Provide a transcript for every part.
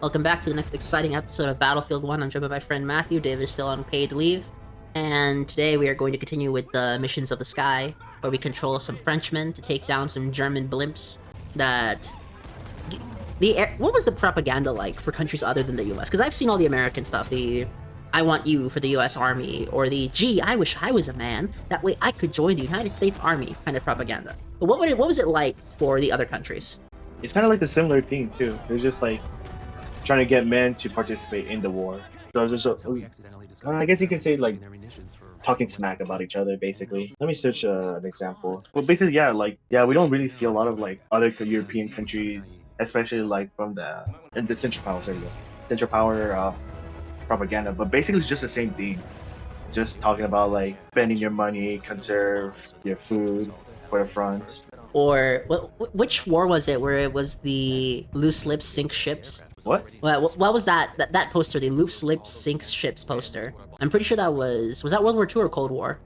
Welcome back to the next exciting episode of Battlefield 1. I'm joined by my friend Matthew. Dave is still on paid leave. And today we are going to continue with the Missions of the Sky, where we control some Frenchmen to take down some German blimps that... What was the propaganda like for countries other than the US? Because I've seen all the American stuff, the I want you for the US Army, or the gee, I wish I was a man, that way I could join the United States Army kind of propaganda. But what was it like for the other countries? It's kind of like the similar thing too. It's just like trying to get men to participate in the war. So it's just, I guess you can say like talking smack about each other, basically. Let me search an example. Well, basically, yeah, we don't really see a lot of like other European countries, especially like from the Central Power, Central Power propaganda. But basically, it's just the same thing. Just talking about like spending your money, conserve your food for the front. Or which war was it where it was the loose lips sink ships? What? What was that poster? The loose lips sink ships poster. I'm pretty sure that was that World War II or Cold War?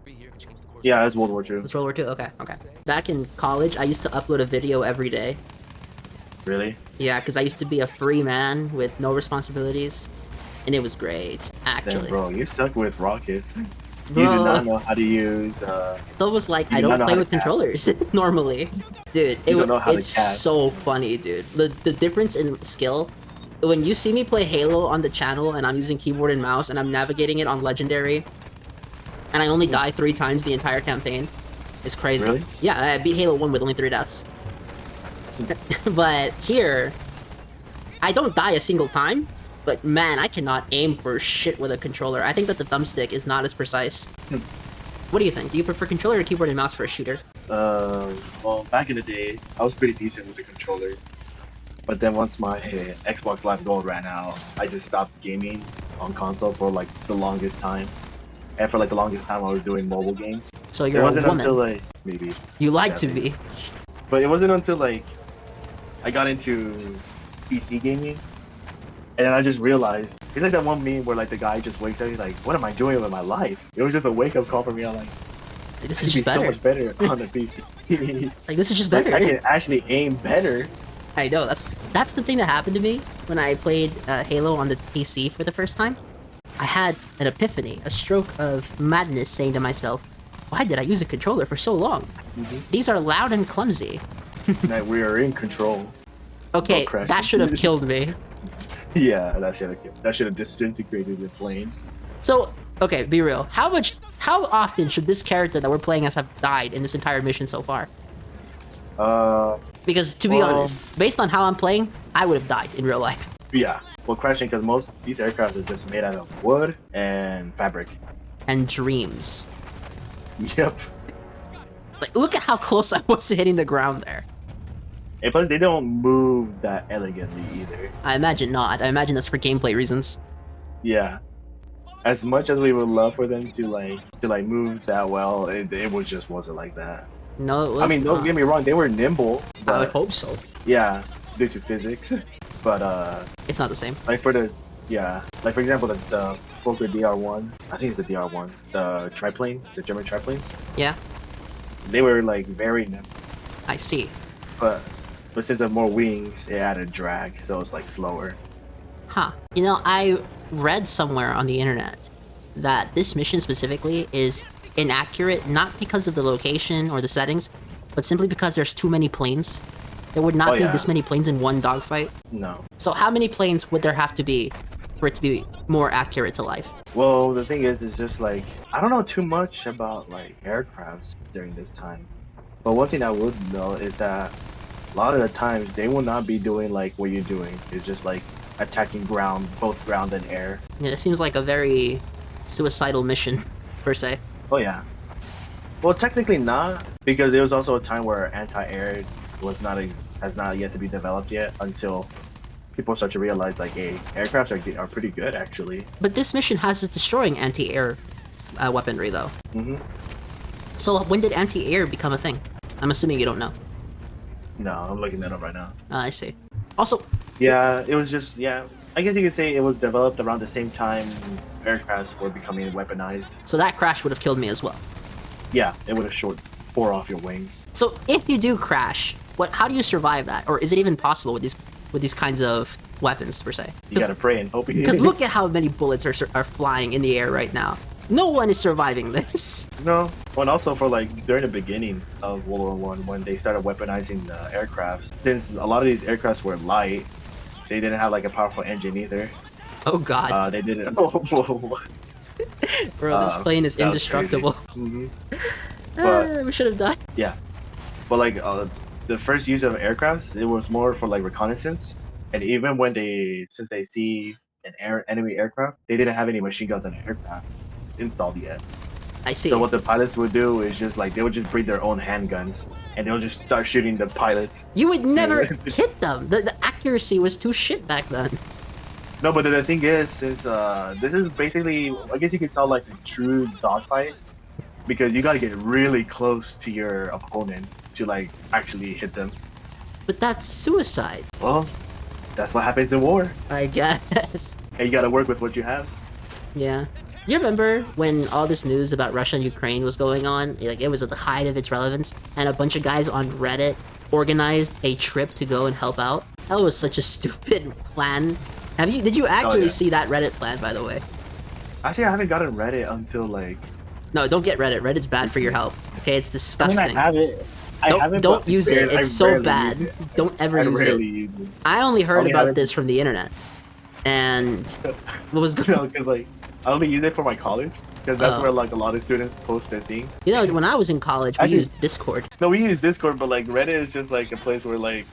Yeah, it's World War II. It's World War II. Okay. Back in college, I used to upload a video every day. Really? Yeah, because I used to be a free man with no responsibilities, and it was great. Actually, Damn, bro, you suck with rockets. Bro, You do not know how to use. it's almost like you I do not don't know play how with to cast. controllers normally. Dude, You don't know how to it's cast. so funny, dude. The difference in skill. When you see me play Halo on the channel and I'm using keyboard and mouse and I'm navigating it on Legendary, and I only die 3 times the entire campaign, it's crazy. Really? Yeah, I beat Halo 1 with only 3 deaths. But here, I don't die a single time, but man, I cannot aim for shit with a controller. I think that the thumbstick is not as precise. What do you think? Do you prefer controller or keyboard and mouse for a shooter? Well, back in the day, I was pretty decent with the controller. But then once my Xbox Live Gold ran out, I just stopped gaming on console for like the longest time. And for like the longest time, I was doing mobile games. So It you're a wasn't woman. until like maybe, You lied yeah, to maybe. me. But it wasn't until like I got into PC gaming, and then I just realized it's like that one meme where like the guy just wakes up, he's like, "What am I doing with my life?" It was just a wake up call for me. I'm like, This "This is could just be so better. much better on the PC." Like, this is just Like, better. I can actually aim better. I know, that's the thing that happened to me when I played Halo on the PC for the first time. I had an epiphany, a stroke of madness, saying to myself, why did I use a controller for so long? These are loud and clumsy. That we are in control. Okay, crash. that should have killed me. Yeah, that should have disintegrated the plane. So, okay, be real. How often should this character that we're playing as have died in this entire mission so far? Because to be well- honest, based on how I'm playing, I would have died in real life. Yeah, well, crashing because most these aircraft are just made out of wood and fabric. And dreams. Yep. Like, look at how close I was to hitting the ground there. And plus, they don't move that elegantly either. I imagine not. I imagine that's for gameplay reasons. Yeah. As much as we would love for them to like move that well, it wasn't like that. No, it was I mean, don't not. get me wrong, they were nimble, I would but hope so. yeah, due to physics. But It's not the same. like for for example, the Fokker DR1, I think it's the DR1, the triplane, the German triplanes, Yeah, they were like very nimble, I see. but since of more wings, it added drag, so it's like slower. Huh. You know, I read somewhere on the internet that this mission specifically is inaccurate, not because of the location or the settings, but simply because there's too many planes. There would not Oh, be yeah. this many planes in one dogfight. No. So how many planes would there have to be for it to be more accurate to life? Well, the thing is just like I don't know too much about like aircrafts during this time, but one thing I would know is that a lot of the times they will not be doing like what you're doing. It's just like attacking ground, both ground and air. Yeah, it seems like a very suicidal mission, per se. Oh yeah. Well, technically not, because there was also a time where anti-air has not yet to be developed yet until people start to realize like, hey, aircrafts are pretty good actually. But this mission has us destroying anti-air weaponry, though. hmm So when did anti-air become a thing? I'm assuming you don't know. No, I'm looking that up right now. I see. Also, Yeah, it was just I guess you could say it was developed around the same time aircrafts were becoming weaponized. so that crash would have killed me as well. Yeah, it would have tore off your wings. So if you do crash, how do you survive that? Or is it even possible with these with these kinds of weapons per se. You gotta pray and hope. Because look at how many bullets are flying in the air right now. No one is surviving this. No, well, and also for like during the beginning of World War One, when they started weaponizing the aircraft, since a lot of these aircrafts were light, they didn't have like a powerful engine either. Oh god. They didn't. Bro, this plane is that was indestructible. crazy. But We should have died. yeah, but like the first use of aircrafts, it was more for like reconnaissance, and even when since they see an enemy aircraft, they didn't have any machine guns on the aircraft installed yet. I see. So what the pilots would do is just like they would just bring their own handguns and they'll just start shooting the pilots. You would never hit them. The accuracy was too shit back then. No, but the thing is, since this is basically, I guess you could call like a true dogfight, because you gotta get really close to your opponent to like actually hit them. But that's suicide. Well, that's what happens in war, I guess. and you gotta work with what you have. Yeah. You remember when all this news about Russia and Ukraine was going on? Like, it was at the height of its relevance, and a bunch of guys on Reddit organized a trip to go and help out? That was such a stupid plan. Did you actually see that Reddit plan, by the way? Actually, I haven't gotten Reddit until like. No, don't get Reddit. Reddit's bad for your health. Okay, it's disgusting. I mean, I have it. Don't use it. It's so bad. Don't ever use it. Use it. I only heard about this from the internet. And what was going on? Because like I only use it for my college, because that's where like a lot of students post their things. You know, when I was in college, we used Discord. No, we use Discord, but like Reddit is just like a place where like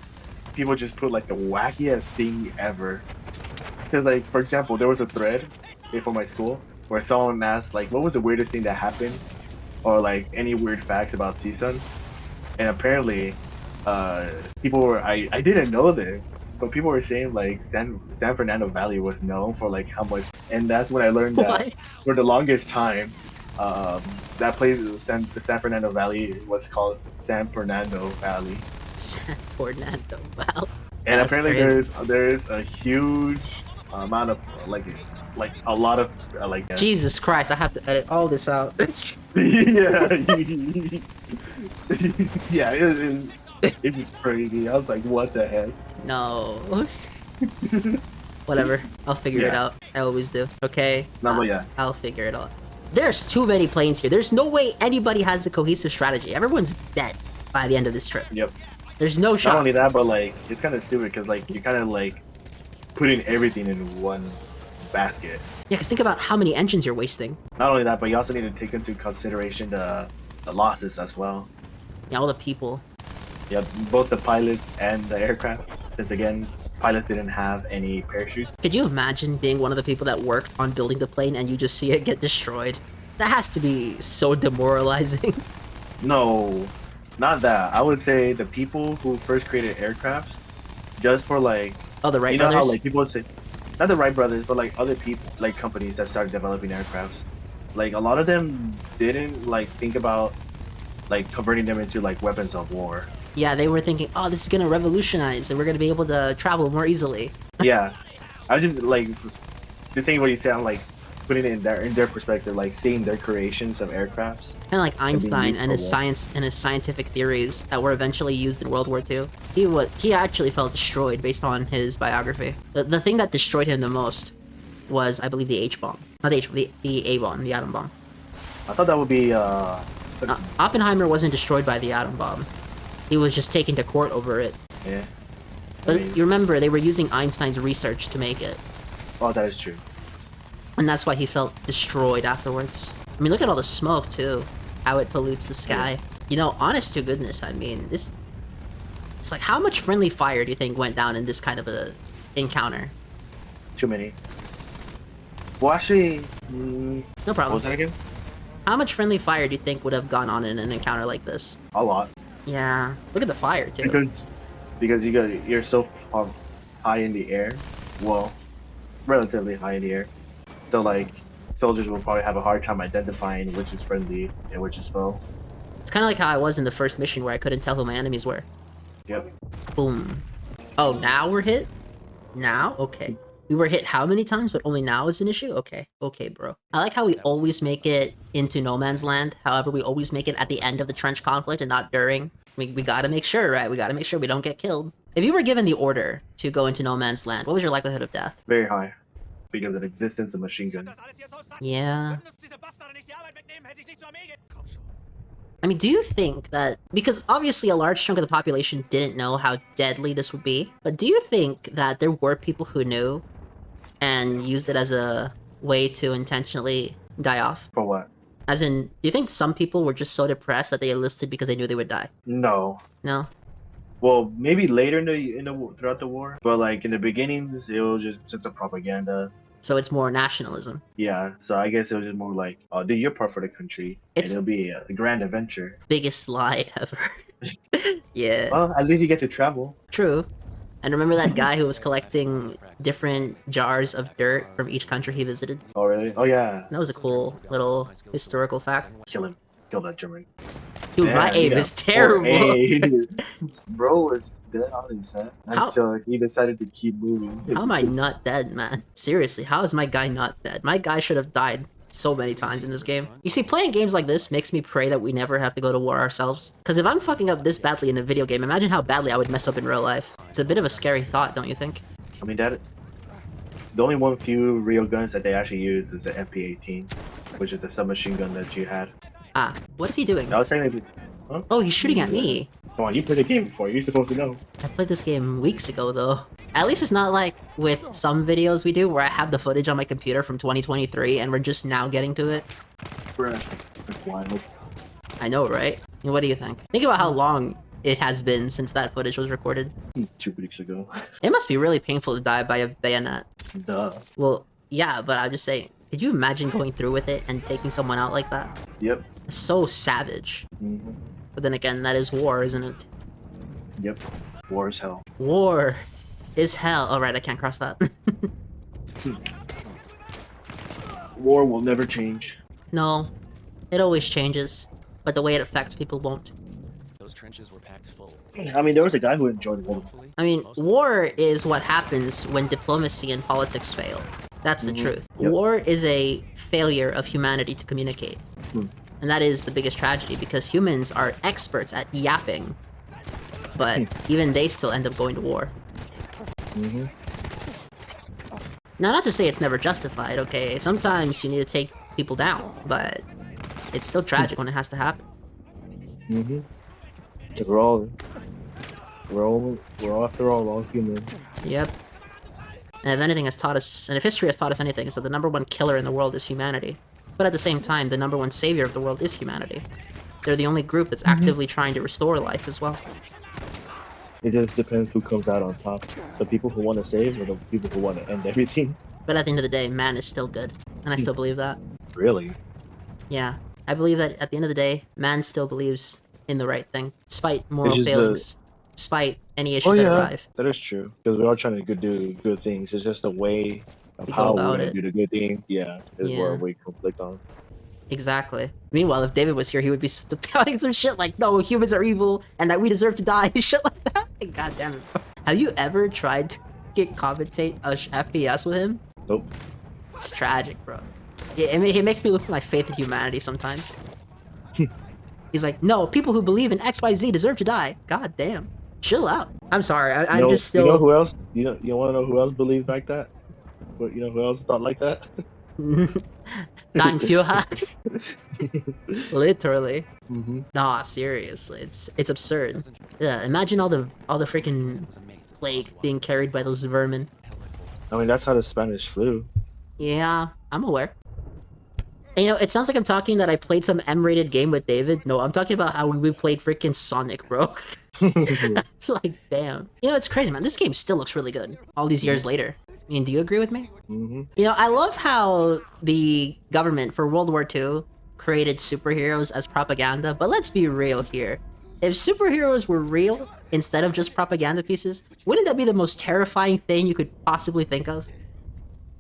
people just put like the wackiest thing ever. Because like, for example, there was a thread for my school where someone asked like, what was the weirdest thing that happened, or like any weird facts about CSUN, and apparently people were, I didn't know this, but people were saying like San Fernando Valley was known for like how much, and that's when I learned that for the longest time that place, the San Fernando Valley, was called San Fernando Valley. San Fernando Valley. And that's apparently crazy. there's a huge amount of like a lot of like Jesus Christ, I have to edit all this out. Yeah. Yeah, it's just crazy. I was like, what the heck? No. Whatever, I'll figure it out. I always do. Okay. No, but yeah, I'll figure it out. There's too many planes here. There's no way anybody has a cohesive strategy. Everyone's dead by the end of this trip. Yep. There's no shot. Not only that, but like it's kind of stupid because like you're kind of like putting everything in one basket. Yeah, because think about how many engines you're wasting. Not only that, but you also need to take into consideration the losses as well. Yeah, all the people. Yeah, both the pilots and the aircraft. Since again, pilots didn't have any parachutes. Could you imagine being one of the people that worked on building the plane and you just see it get destroyed? That has to be so demoralizing. No, not that. I would say the people who first created aircraft, just for like, oh, the Wright you know brothers? how like people say, not the Wright brothers, but like other people, like companies that started developing aircrafts. Like a lot of them didn't like think about like converting them into like weapons of war. Yeah, they were thinking, oh, this is gonna revolutionize and we're gonna be able to travel more easily. Yeah, I just like the thing what you say. I'm like putting it in their perspective, like seeing their creations of aircrafts. Kind of like Einstein and his scientific theories that were eventually used in World War II. He actually felt destroyed based on his biography. The thing that destroyed him the most was, I believe, the H-bomb. Not the H-bomb, the A-bomb, the atom bomb. I thought that would be Oppenheimer wasn't destroyed by the atom bomb. He was just taken to court over it. Yeah. But you remember, they were using Einstein's research to make it. Oh, that is true. And that's why he felt destroyed afterwards. I mean, look at all the smoke, too. How it pollutes the sky. Yeah. You know, honest to goodness, I mean, it's like, how much friendly fire do you think went down in this kind of a encounter? Too many. Well, actually... no problem. What was that again? How much friendly fire do you think would have gone on in an encounter like this? A lot. Yeah. Look at the fire, too. Because you're so high in the air. Well, relatively high in the air. So, like, soldiers will probably have a hard time identifying which is friendly and which is foe. It's kind of like how I was in the first mission where I couldn't tell who my enemies were. Yep. Boom. Oh, now we're hit? Now? Okay. We were hit how many times, but only now is an issue? Okay. Okay, bro. I like how we always make it into no man's land. However, we always make it at the end of the trench conflict and not during. We gotta make sure, right? We gotta make sure we don't get killed. If you were given the order to go into no man's land, what was your likelihood of death? Very high. Because of the existence of machine gun. Yeah. I mean, do you think that, because obviously a large chunk of the population didn't know how deadly this would be, but do you think that there were people who knew and used it as a way to intentionally die off? For what? As in, do you think some people were just so depressed that they enlisted because they knew they would die? No. No? Well, maybe later throughout the war, but like in the beginnings, it was just a propaganda. So it's more nationalism. Yeah, so I guess it was just more like, oh, do your part for the country, It's- and it'll be a grand adventure. Biggest lie ever. Yeah. Well, at least you get to travel. True. And remember that guy who was collecting different jars of dirt from each country he visited? Oh, really? Oh, yeah. That was a cool little historical fact. Kill him. Kill that German. Dude, my aim is terrible. Bro was dead on his head until he decided to keep moving. How am I not dead, man? Seriously, how is my guy not dead? My guy should have died so many times in this game. You see, playing games like this makes me pray that we never have to go to war ourselves. Because if I'm fucking up this badly in a video game, imagine how badly I would mess up in real life. It's a bit of a scary thought, don't you think? I mean, the only one few real guns that they actually use is the MP-18, which is the submachine gun that you had. Ah, what is he doing? I was technically... Huh? Oh, he's shooting at me. Come on, you played the game before. You're supposed to know. I played this game weeks ago, though. At least it's not like with some videos we do where I have the footage on my computer from 2023 and we're just now getting to it. Bruh. That's wild. I know, right? I mean, what do you think? Think about how long it has been since that footage was recorded. 2 weeks ago. It must be really painful to die by a bayonet. Duh. Well, yeah, but I'm just saying, could you imagine going through with it and taking someone out like that? Yep. It's so savage. Mm-hmm. But then again, that is war, isn't it? Yep. War is hell. War is hell. Oh, right, I can't cross that. War will never change. No, it always changes, but the way it affects people won't. Those trenches were packed full. I mean, there was a guy who enjoyed war. I mean, war is what happens when diplomacy and politics fail. That's the truth. Yep. War is a failure of humanity to communicate. And that is the biggest tragedy, because humans are experts at yapping. But even they still end up going to war. Now, not to say it's never justified, okay? Sometimes you need to take people down, but it's still tragic when it has to happen. Because we're after all human. Yep. And if anything has taught us, and if history has taught us anything, it's that the number one killer in the world is humanity. But at the same time, the number one savior of the world is humanity. They're the only group that's actively trying to restore life as well. It just depends who comes out on top. The people who want to save or the people who want to end everything. But at the end of the day, man is still good. And I still believe that. Really? Yeah. I believe that at the end of the day, man still believes in the right thing. Despite moral just failings. Despite any issues that arrive. That is true. Because we're all trying to do good things. It's just a way of how we're about going it. to do the good thing. Yeah, is Yeah. where we conflict on. Exactly. Meanwhile, if David was here, he would be spouting some shit like, no, humans are evil, and that we deserve to die, shit like that. God damn it, bro. Have you ever tried to commentate a FPS with him? Nope. It's tragic, bro. Yeah, it makes me look at my faith in humanity sometimes. He's like, no, people who believe in XYZ deserve to die. God damn. Chill out. I'm sorry, I'm just still... You know who else? You want to know who else believed like that? But you know who else thought like that? Dying Führer. Literally. Nah, seriously, it's absurd. Yeah, imagine all the freaking plague being carried by those vermin. I mean, that's how the Spanish flu. Yeah, I'm aware. And, you know, it sounds like I'm talking that I played some M-rated game with David. No, I'm talking about how we played freaking Sonic, bro. It's like, damn. You know, it's crazy, man. This game still looks really good all these years later. I mean, do you agree with me? You know, I love how the government for World War II created superheroes as propaganda, but let's be real here. If superheroes were real instead of just propaganda pieces, wouldn't that be the most terrifying thing you could possibly think of?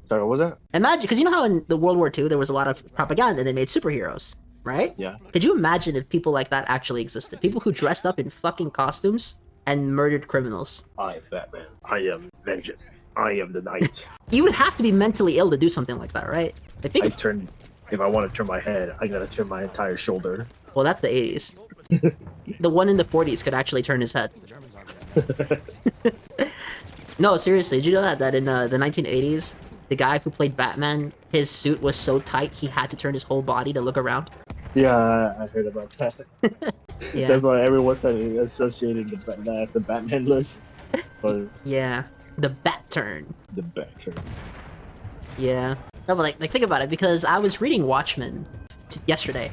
Sorry, what was that? Imagine, because you know how in the World War II there was a lot of propaganda and they made superheroes, right? Yeah. Could you imagine if people like that actually existed? People who dressed up in fucking costumes and murdered criminals. I am Batman. I am vengeance. I am the knight. You would have to be mentally ill to do something like that, right? Like, think If I want to turn my head, I gotta turn my entire shoulder. well, that's the 80s. The one in the 40s could actually turn his head. The Germans aren't that. No, seriously, did you know that in the 1980s, the guy who played Batman, his suit was so tight he had to turn his whole body to look around? Yeah, I heard about that. Yeah. That's why everyone started associating that as the Batman look. Or Yeah. The Bat turn. the Batman. Yeah. No, but like think about it, because I was reading Watchmen yesterday.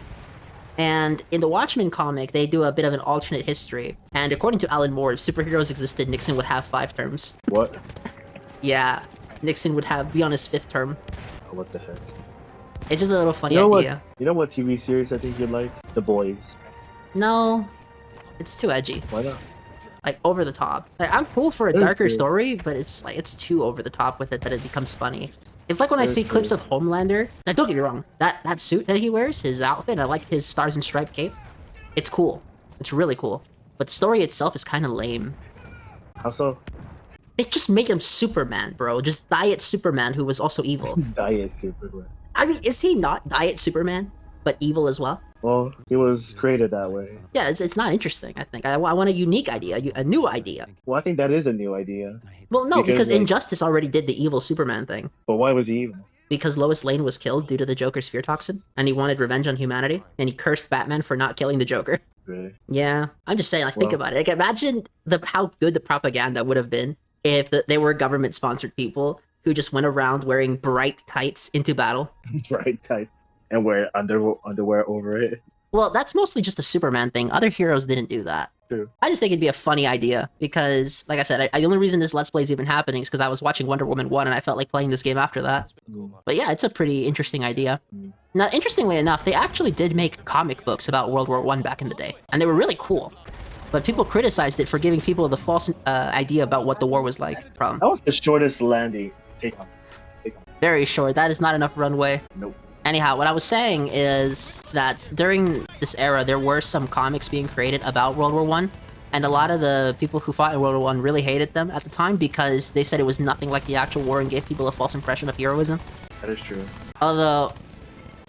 And in the Watchmen comic, they do a bit of an alternate history. And according to Alan Moore, if superheroes existed, Nixon would have 5 terms. What? Yeah. Nixon would be on his 5th term. What the heck? It's just a little funny You know idea. what? You know what TV series I think you'd like? The Boys. No. It's too edgy. Why not? Like, over the top. Like, I'm cool for a That's darker true. story, but it's like, it's too over the top with it that it becomes funny. It's like when I That's see clips true. of Homelander. Now, don't get me wrong. That suit that he wears, his outfit, I like his stars and stripe cape. It's cool. It's really cool. But the story itself is kind of lame. How so? They just make him Superman, bro. Just Diet Superman, who was also evil. Diet Superman. I mean, is he not Diet Superman, but evil as well? Well, he was created that way. Yeah, it's not interesting, I think. I want a unique idea, a new idea. Well, I think that is a new idea. Well, no, because like- Injustice already did the evil Superman thing. But why was he evil? Because Lois Lane was killed due to the Joker's fear toxin, and he wanted revenge on humanity, and he cursed Batman for not killing the Joker. Really? Yeah, I'm just saying, like, think Well- about it. Like, imagine how good the propaganda would have been if they were government-sponsored people who just went around wearing bright tights into battle. Right type. And wear underwear over it. Well, that's mostly just a Superman thing. Other heroes didn't do that. True. I just think it'd be a funny idea because, like I said, the only reason this Let's Play is even happening is because I was watching Wonder Woman 1 and I felt like playing this game after that. But yeah, it's a pretty interesting idea. Mm. Now, interestingly enough, they actually did make comic books about World War I back in the day, and they were really cool. But people criticized it for giving people the false idea about what the war was like. From That was the shortest landing. Take on. very short, that is not enough runway. Nope. Anyhow, what I was saying is that during this era, there were some comics being created about World War I, and a lot of the people who fought in World War I really hated them at the time because they said it was nothing like the actual war and gave people a false impression of heroism. That is true. Although,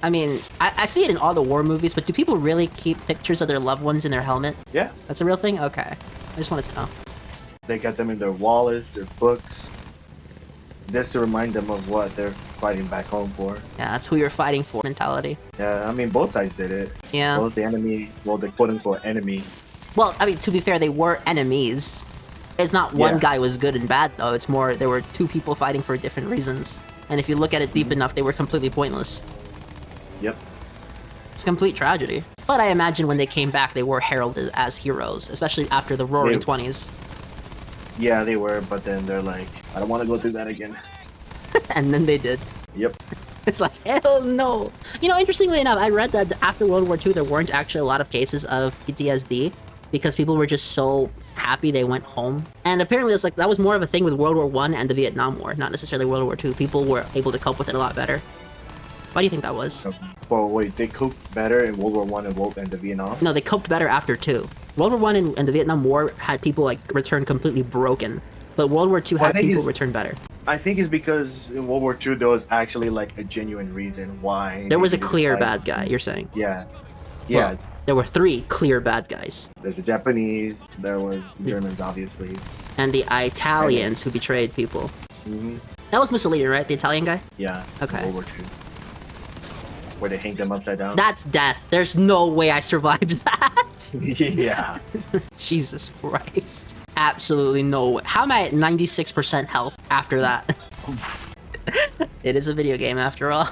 I mean, I see it in all the war movies, but do people really keep pictures of their loved ones in their helmet? Yeah. That's a real thing? Okay. I just wanted to know. They got them in their wallets, their books. Just to remind them of what they're fighting back home for. Yeah, that's who you're fighting for mentality. Yeah, I mean, both sides did it. Yeah. Both the enemy, well, the quote-unquote enemy. Well, I mean, to be fair, they were enemies. It's not one Yeah. guy was good and bad, though. It's more, there were two people fighting for different reasons. And if you look at it deep enough, they were completely pointless. Yep. It's a complete tragedy. But I imagine when they came back, they were heralded as heroes, especially after the Roaring They- 20s. Yeah, they were, but then they're like, I don't want to go through that again. And then they did. Yep. It's like, hell no. You know, interestingly enough, I read that after World War II, there weren't actually a lot of cases of PTSD because people were just so happy they went home. And apparently it's like, that was more of a thing with World War I and the Vietnam War, not necessarily World War II. People were able to cope with it a lot better. Why do you think that was? Well, wait, they coped better in World War One and the Vietnam? No, they coped better after two. World War I and the Vietnam War had people like return completely broken. But World War II Well, I had think people it's- return better. I think it's because in World War II there was actually like a genuine reason why. There was a they clear decided- bad guy, you're saying? Yeah. Yeah. Well, there were 3 clear bad guys. There's the Japanese, there was the Germans, obviously. And the Italians who betrayed people. Hmm. That was Mussolini, right? The Italian guy? Yeah. Okay. World War II. Where they hanged them upside down. That's death. There's no way I survived that. Yeah. Jesus Christ. Absolutely no way. How am I at 96% health after that? It is a video game after all.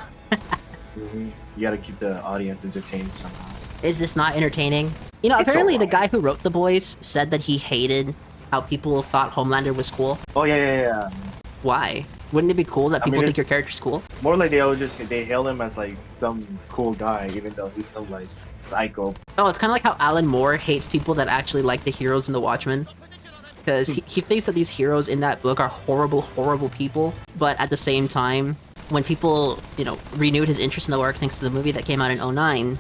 Hmm. You gotta keep the audience entertained somehow. Is this not entertaining? You know, It's apparently the alright. guy who wrote The Boys said that he hated how people thought Homelander was cool. Oh yeah. Why? Wouldn't it be cool that I people mean, think your character's cool? More like they hail him as like some cool guy, even though he's some like psycho. Oh, it's kind of like how Alan Moore hates people that actually like the heroes in The Watchmen. Because he thinks that these heroes in that book are horrible, horrible people. But at the same time, when people, you know, renewed his interest in the work thanks to the movie that came out in 2009,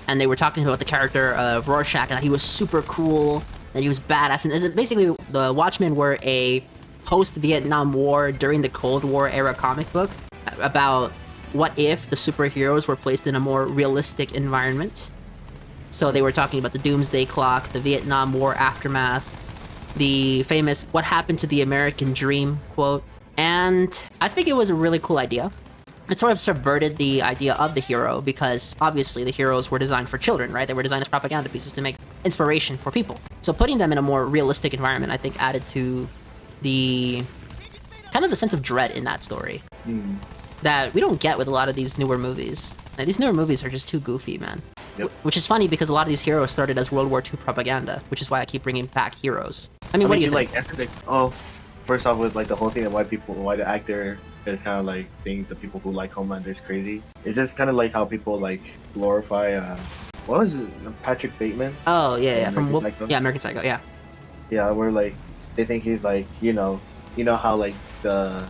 and they were talking about the character of Rorschach and that he was super cool, that he was badass, and is it basically the Watchmen were a post-Vietnam War during the Cold War era comic book about what if the superheroes were placed in a more realistic environment. So they were talking about the Doomsday Clock, the Vietnam War aftermath, the famous "What happened to the American dream" quote. And I think it was a really cool idea. It sort of subverted the idea of the hero because obviously the heroes were designed for children, right? They were designed as propaganda pieces to make inspiration for people. So putting them in a more realistic environment, I think, added to the kind of the sense of dread in that story that we don't get with a lot of these newer movies. Like, these newer movies are just too goofy, man. Yep. Which is funny because a lot of these heroes started as World War II propaganda, which is why I keep bringing back heroes. I mean, what do you think? First off, with like the whole thing of why the actor is kind of like things the people who like Homelander is crazy. It's just kind of like how people like glorify what was it, Patrick Bateman? Oh yeah, American from Psycho? yeah, American Psycho, yeah. Yeah, where like they think he's like you know how like the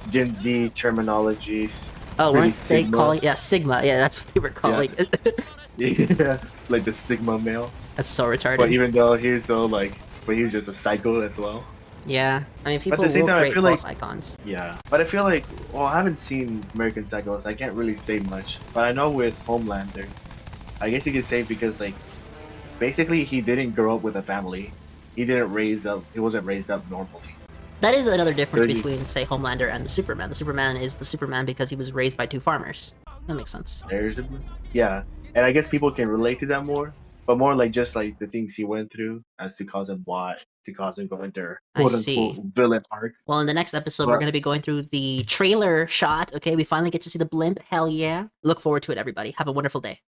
Gen Z terminologies. Oh, really weren't they Sigma. calling? Yeah, Sigma. Yeah, that's what they were calling it. Yeah, like the Sigma male. That's so retarded. But even though he's so like, but he's just a psycho as well. Yeah, I mean, people at the same will time, I create feel false like- icons. Yeah, but I feel like, well, I haven't seen American Psycho, so I can't really say much. But I know with Homelander, I guess you could say because like, basically he didn't grow up with a family. He wasn't raised up normally. That is another difference Really? between, say, Homelander and the Superman. The Superman is the Superman because he was raised by two farmers. That makes sense. Yeah, and I guess people can relate to that more, but more like just like the things he went through as to cause him go into I quote see. unquote villain arc. Well, in the next episode, we're But- going to be going through the trailer shot. Okay, we finally get to see the blimp. Hell yeah. Look forward to it, everybody. Have a wonderful day.